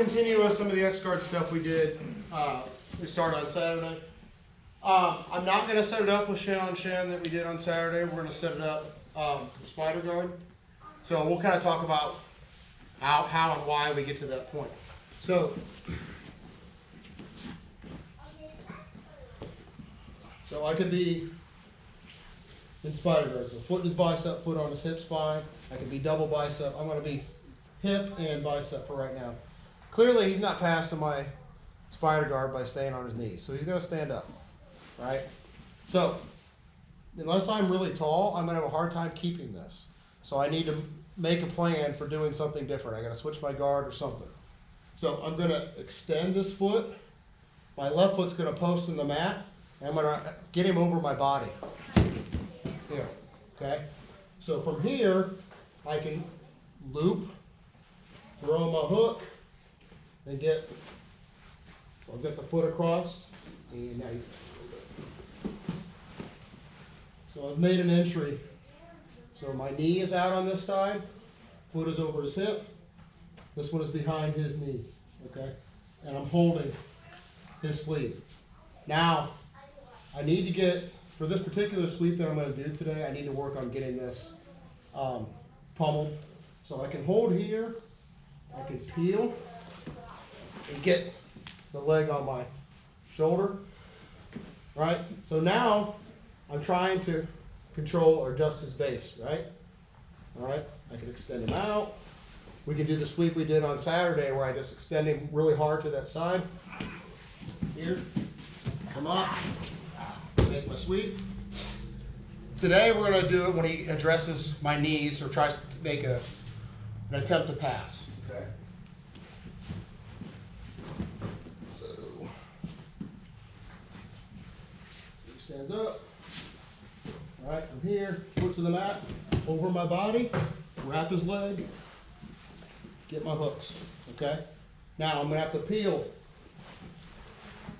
continue with some of the X-Guard stuff we did. We started on Saturday. I'm not going to set it up with shin on shin that we did on Saturday. We're going to set it up with Spider Guard. So we'll kind of talk about how and why we get to that point. So I could be in Spider Guard. So foot in his bicep, foot on his hips, fine. I could be double bicep. I'm going to be hip and bicep for right now. Clearly he's not passing my Spider Guard by staying on his knees. So he's going to stand up, right? So unless I'm really tall, I'm going to have a hard time keeping this. So I need to make a plan for doing something different. I got to switch my guard or something. So I'm going to extend this foot. My left foot's going to post in the mat. And I'm going to get him over my body. Here, okay? So from here, I can loop, throw my hook, and I'll get the foot across, and now so I've made an entry. So my knee is out on this side, foot is over his hip, this one is behind his knee, okay? And I'm holding his sleeve. Now, I need to get, for this particular sweep that I'm going to do today, I need to work on getting this pummeled. So I can hold here, I can peel, and get the leg on my shoulder, right? So now I'm trying to control or adjust his base, right? All right, I can extend him out. We can do the sweep we did on Saturday where I just extend him really hard to that side. Here, come up, make my sweep. Today we're going to do it when he addresses my knees or tries to make an attempt to pass. Okay. So he stands up. All right, from here, foot to the mat, over my body, wrap his leg, get my hooks. Okay. Now I'm going to have to peel.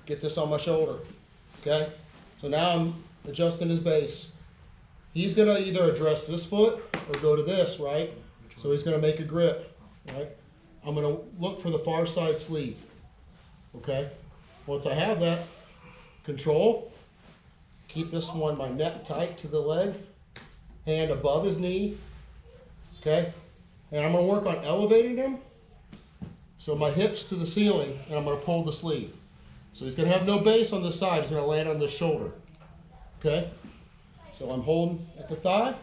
Get this on my shoulder. Okay. So now I'm adjusting his base. He's going to either address this foot or go to this, right? So he's going to make a grip, right? I'm going to look for the far side sleeve, okay? Once I have that, control, keep this one, my neck tight to the leg, hand above his knee, okay? And I'm going to work on elevating him, so my hips to the ceiling, and I'm going to pull the sleeve. So he's going to have no base on this side, he's going to land on this shoulder, okay? So I'm holding at the thigh,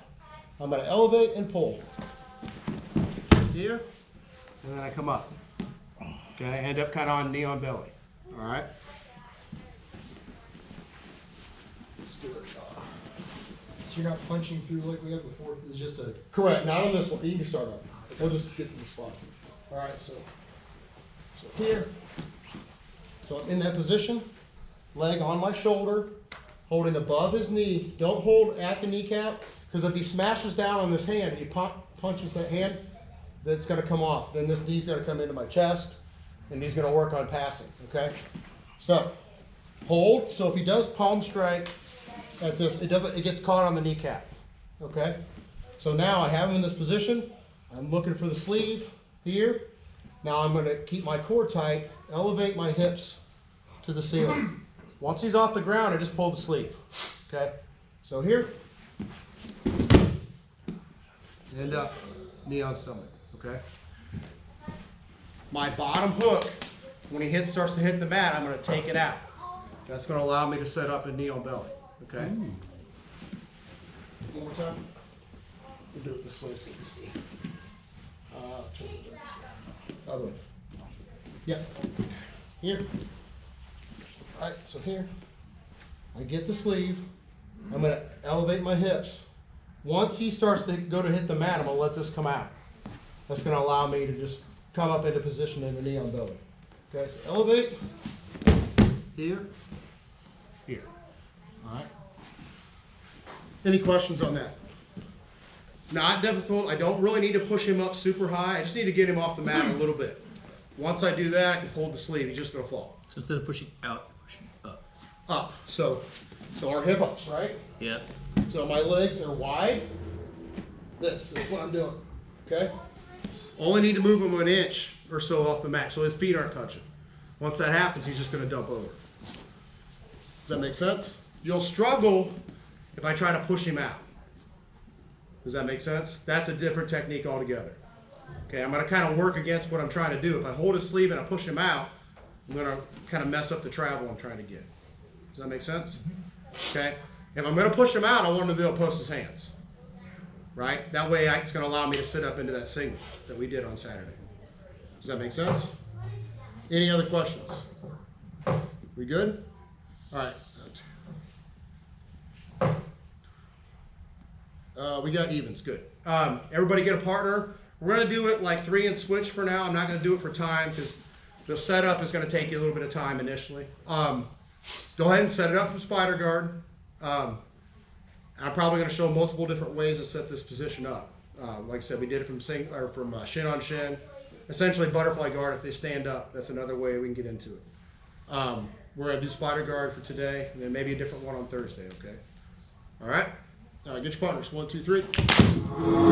I'm going to elevate and pull. Here, and then I come up. Okay, I end up kind of on knee on belly. All right? So you're not punching through like we had before? It's just a... Correct, not on this one. You can start on. We'll just get to the spot. All right, so here. So I'm in that position, leg on my shoulder, holding above his knee. Don't hold at the kneecap, because if he smashes down on this hand, he punches that hand, that's going to come off. Then this knee's going to come into my chest, and he's going to work on passing, okay? So, hold. So if he does palm strike at this, it gets caught on the kneecap, okay? So now I have him in this position. I'm looking for the sleeve here. Now I'm going to keep my core tight, elevate my hips to the ceiling. Once he's off the ground, I just pull the sleeve, okay? So here, end up knee on stomach, okay? My bottom hook, when he starts to hit the mat, I'm going to take it out. That's going to allow me to set up a knee on belly, okay? One more time. We'll do it this way so you can see. Other way. Yep. Here. All right, so here, I get the sleeve. I'm going to elevate my hips. Once he starts to go to hit the mat, I'm going to let this come out. That's going to allow me to just come up into position in the knee on belly. Okay, so elevate. Here. Here. All right. Any questions on that? It's not difficult. I don't really need to push him up super high. I just need to get him off the mat a little bit. Once I do that, I can pull the sleeve. He's just going to fall. So instead of pushing out, pushing up. Up. So our hip ups, right? Yeah. So my legs are wide. That's what I'm doing. Okay? Only need to move him an inch or so off the mat, so his feet aren't touching. Once that happens, he's just gonna dump over. Does that make sense? You'll struggle if I try to push him out. Does that make sense? That's a different technique altogether. Okay, I'm gonna kind of work against what I'm trying to do. If I hold his sleeve and I push him out, I'm gonna kind of mess up the travel I'm trying to get. Does that make sense? Okay, if I'm gonna push him out, I want him to be able to post his hands. Right? That way it's gonna allow me to sit up into that single that we did on Saturday. Does that make sense? Any other questions? We good? All right. We got evens, good. Everybody get a partner. We're gonna do it like 3 and switch for now. I'm not gonna do it for time because the setup is gonna take you a little bit of time initially. Go ahead and set it up from spider guard. I'm probably gonna show multiple different ways to set this position up. Like I said, we did it from shin on shin. Essentially butterfly guard if they stand up. That's another way we can get into it. We're gonna do spider guard for today, and then maybe a different one on Thursday, okay? All right, get your partners, 1, 2, 3.